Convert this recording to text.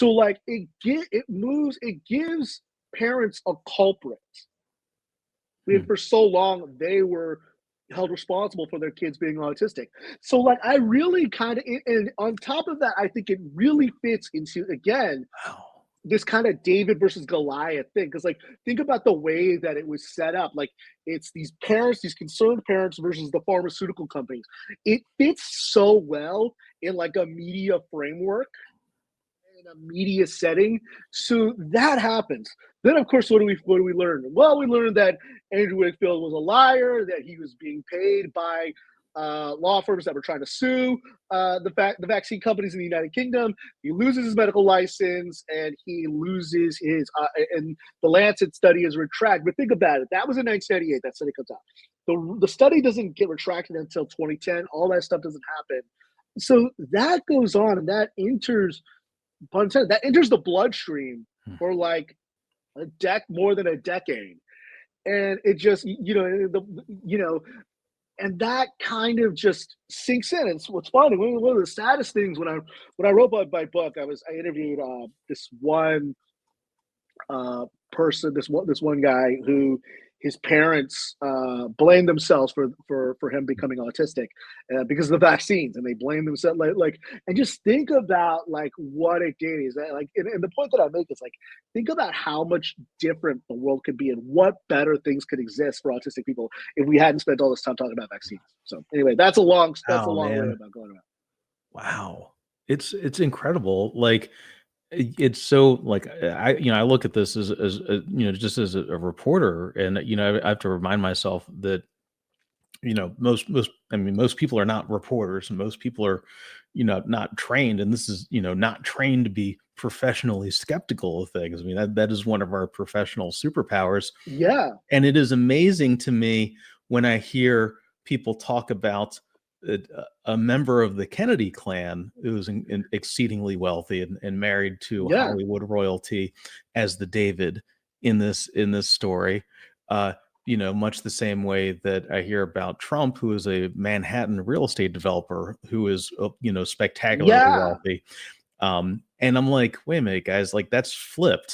So like it gives parents a culprit. And Hmm. for so long they were held responsible for their kids being autistic. So like I really kind of, and on top of that, I think it really fits into, again, Wow. this kind of David versus Goliath thing. Because like think about the way that it was set up. Like it's these parents, these concerned parents versus the pharmaceutical companies. It fits so well in like a media framework, in a media setting. So that happens. Then, of course, what do we learn? Well, we learned that Andrew Wakefield was a liar, that he was being paid by law firms that were trying to sue the vaccine companies in the United Kingdom. He loses his medical license, and he loses his and the Lancet study is retracted. But think about it. That was in 1998. That study comes out. The study doesn't get retracted until 2010. All that stuff doesn't happen. So that goes on, and that enters pun intended, that enters the bloodstream for like more than a decade, and it just and that kind of just sinks in. It's what's funny. One of the saddest things when I wrote my book, I interviewed this one person, this one guy who his parents blamed themselves for him becoming autistic because of the vaccines, and they blame themselves like and just think about like what it did is that like and the point that I make is like think about how much different the world could be and what better things could exist for autistic people if we hadn't spent all this time talking about vaccines. So anyway, that's a long Wow, way man. about going around. Wow. It's incredible. Like it's so like I look at this as just as a reporter, and I have to remind myself that most people are not reporters, and most people are not trained, and this is not trained to be professionally skeptical of things. I mean, that is one of our professional superpowers. Yeah, And it is amazing to me when I hear people talk about a member of the Kennedy clan who was exceedingly wealthy and married to yeah, Hollywood royalty as the David in this story. Uh, much the same way that I hear about Trump, who is a Manhattan real estate developer who is spectacularly yeah. wealthy. And I'm like, wait a minute, guys, like that's flipped.